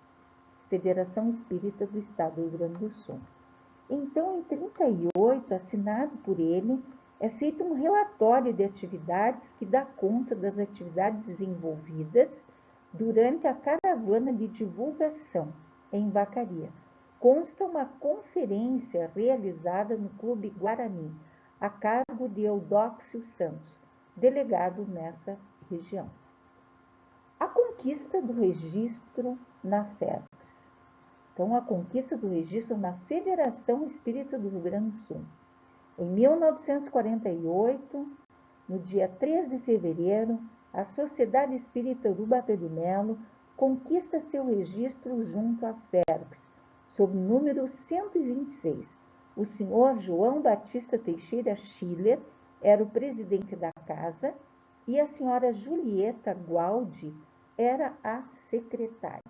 Federação Espírita do Estado do Rio Grande do Sul. Então, em 1938, assinado por ele, é feito um relatório de atividades que dá conta das atividades desenvolvidas durante a caravana de divulgação em Vacaria. Consta uma conferência realizada no Clube Guarani, a cargo de Eudóxio Santos, delegado nessa região. A conquista do registro na FERPS. Então, a conquista do registro na Federação Espírita do Rio Grande do Sul. Em 1948, no dia 3 de fevereiro, a Sociedade Espírita Urubatã de Melo conquista seu registro junto à FERPS, sob o número 126. O senhor João Batista Teixeira Schiller era o presidente da casa e a senhora Julieta Gualdi era a secretária.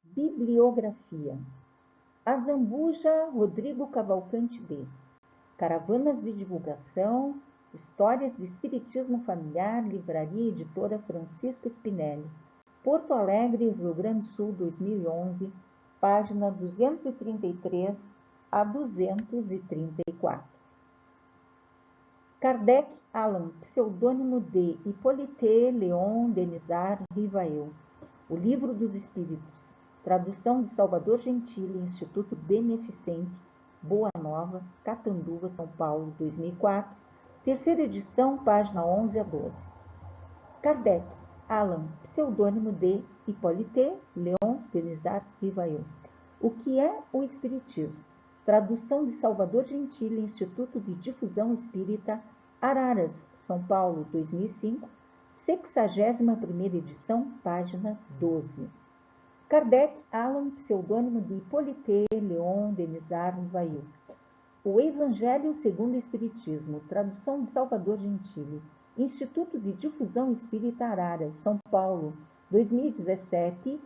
Bibliografia. Azambuja, Rodrigo Cavalcante B. Caravanas de Divulgação, Histórias de Espiritismo Familiar, Livraria Editora Francisco Spinelli. Porto Alegre, Rio Grande do Sul, 2011, página 233 a 234. Kardec Allan, pseudônimo de Hippolyte Léon Denisard Rivail. O Livro dos Espíritos. Tradução de Salvador Gentili, Instituto Beneficente, Boa Nova, Catanduva, São Paulo, 2004. Terceira edição, página 11 a 12. Kardec Allan, pseudônimo de Hippolyte Léon Denisard Rivail. O que é o Espiritismo? Tradução de Salvador Gentili, Instituto de Difusão Espírita, Araras, São Paulo, 2005. 61ª edição, página 12. Kardec Allan, pseudônimo de Hippolyte Léon Denisard Rivail. O Evangelho segundo o Espiritismo. Tradução de Salvador Gentili. Instituto de Difusão Espírita Araras, São Paulo, 2017.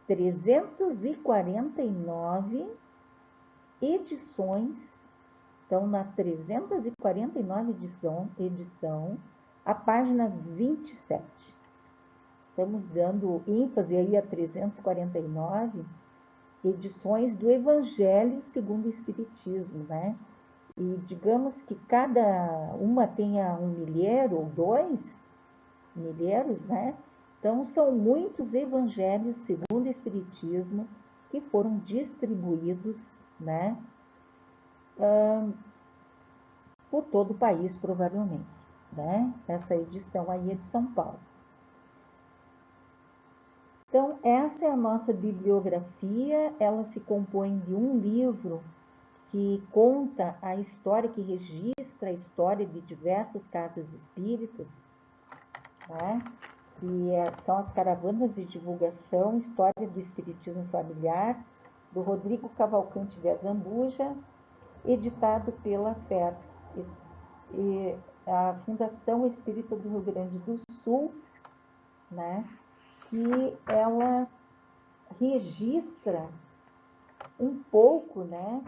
349 edições. Então, na 349 edição, a página 27. Estamos dando ênfase aí a 349 edições do Evangelho segundo o Espiritismo, né? E digamos que cada uma tenha um milheiro ou 2 milheiros, né? Então, são muitos evangelhos segundo o Espiritismo que foram distribuídos, né? por todo o país, provavelmente, né? Essa edição aí é de São Paulo. Então, essa é a nossa bibliografia, ela se compõe de um livro que conta a história, que registra a história de diversas casas espíritas, né? São as Caravanas de Divulgação, História do Espiritismo Familiar, do Rodrigo Cavalcante de Azambuja, editado pela FERS, a Fundação Espírita do Rio Grande do Sul, né? Que ela registra um pouco, né,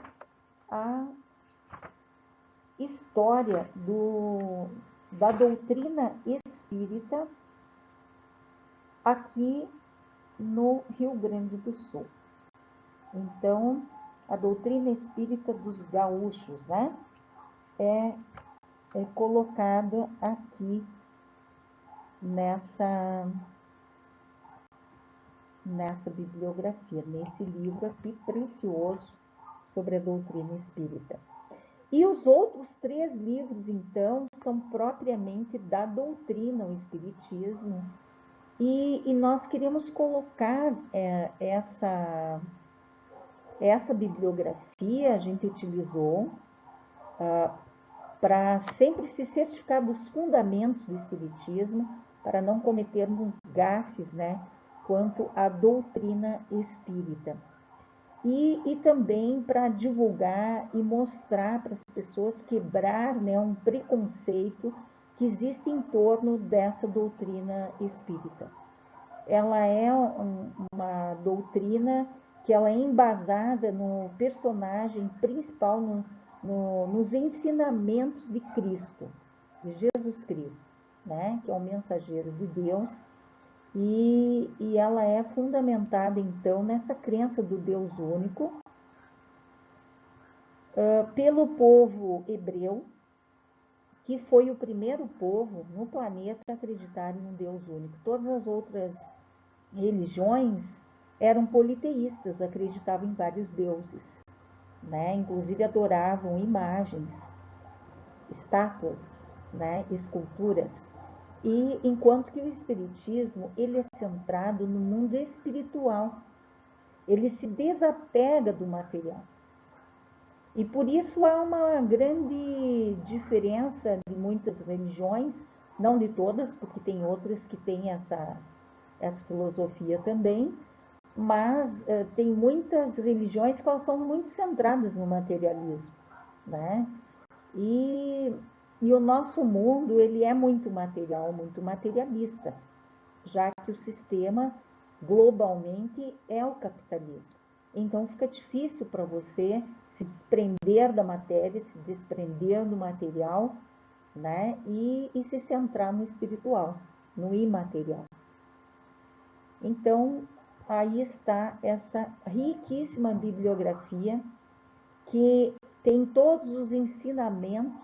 a história da doutrina espírita aqui no Rio Grande do Sul. Então, a doutrina espírita dos gaúchos, né, é colocada aqui nessa bibliografia, nesse livro aqui precioso sobre a doutrina espírita. E os outros 3 livros, então, são propriamente da doutrina, o espiritismo, e nós queremos colocar essa bibliografia, a gente utilizou para sempre se certificar dos fundamentos do espiritismo, para não cometermos gafes, né, quanto à doutrina espírita. E também para divulgar e mostrar para as pessoas, quebrar, né, um preconceito que existe em torno dessa doutrina espírita. Ela é uma doutrina que ela é embasada no personagem principal, nos ensinamentos de Cristo, de Jesus Cristo, né, que é o mensageiro de Deus. E ela é fundamentada, então, nessa crença do Deus único, pelo povo hebreu, que foi o primeiro povo no planeta a acreditar em um Deus único. Todas as outras religiões eram politeístas, acreditavam em vários deuses, né? Inclusive adoravam imagens, estátuas, né? Esculturas. E enquanto que o espiritismo, ele é centrado no mundo espiritual, ele se desapega do material. E por isso há uma grande diferença de muitas religiões, não de todas, porque tem outras que têm essa filosofia também, mas tem muitas religiões que elas são muito centradas no materialismo, né? E o nosso mundo, ele é muito material, muito materialista, já que o sistema globalmente é o capitalismo. Então fica difícil para você se desprender da matéria, se desprender do material, né? E se centrar no espiritual, no imaterial. Então, aí está essa riquíssima bibliografia que tem todos os ensinamentos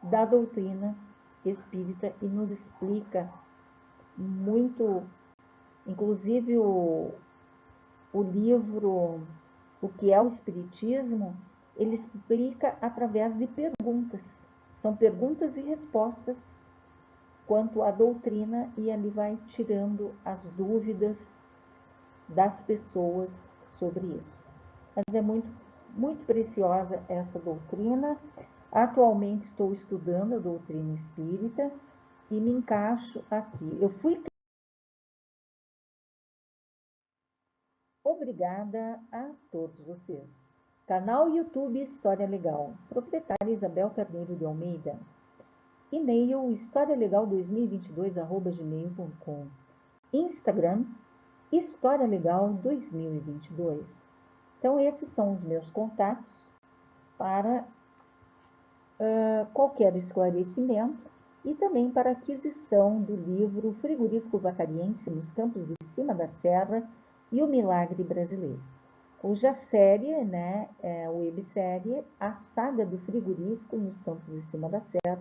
da doutrina espírita e nos explica muito, inclusive o livro O que é o Espiritismo, ele explica através de perguntas. São perguntas e respostas quanto à doutrina, e ali vai tirando as dúvidas das pessoas sobre isso. Mas é muito, muito preciosa essa doutrina. Atualmente estou estudando a doutrina espírita e me encaixo aqui. Eu fui. Obrigada a todos vocês. Canal YouTube História Legal. Proprietária Isabel Carneiro de Almeida. E-mail historialegal2022@gmail.com. Instagram História Legal 2022. Então, esses são os meus contatos para qualquer esclarecimento e também para aquisição do livro Frigorífico Vacariense nos Campos de Cima da Serra e o Milagre Brasileiro, cuja série, né, é a websérie A Saga do Frigorífico nos Campos de Cima da Serra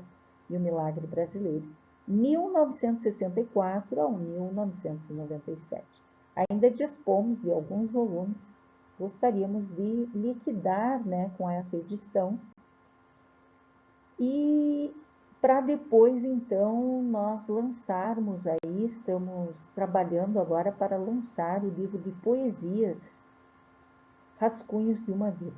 e o Milagre Brasileiro, 1964 a 1997. Ainda dispomos de alguns volumes gostaríamos de liquidar, né, com essa edição. E para depois, então, nós lançarmos aí, estamos trabalhando agora para lançar o livro de poesias, Rascunhos de uma Vida,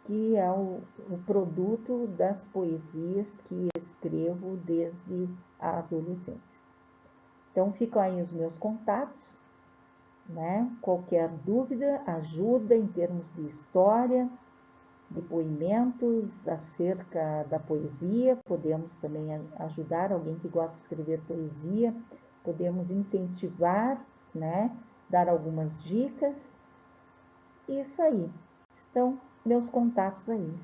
que é o produto das poesias que escrevo desde a adolescência. Então, ficam aí os meus contatos, né? Qualquer dúvida, ajuda em termos de história, depoimentos acerca da poesia, podemos também ajudar alguém que gosta de escrever poesia, podemos incentivar, né? Dar algumas dicas. Isso aí, estão meus contatos aí.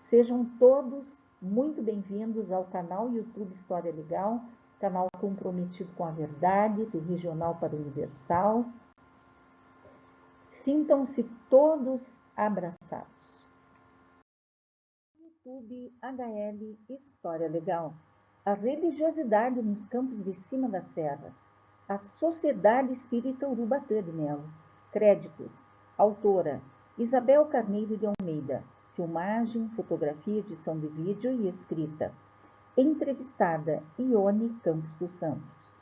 Sejam todos muito bem-vindos ao canal YouTube História Legal, canal comprometido com a verdade, do regional para o universal. Sintam-se todos abraçados. YouTube HL História Legal. A religiosidade nos campos de cima da serra. A Sociedade Espírita Urubatã de Melo. Créditos. Autora Isabel Carneiro de Almeida. Filmagem, fotografia, edição de vídeo e escrita. Entrevistada Ione Campos dos Santos.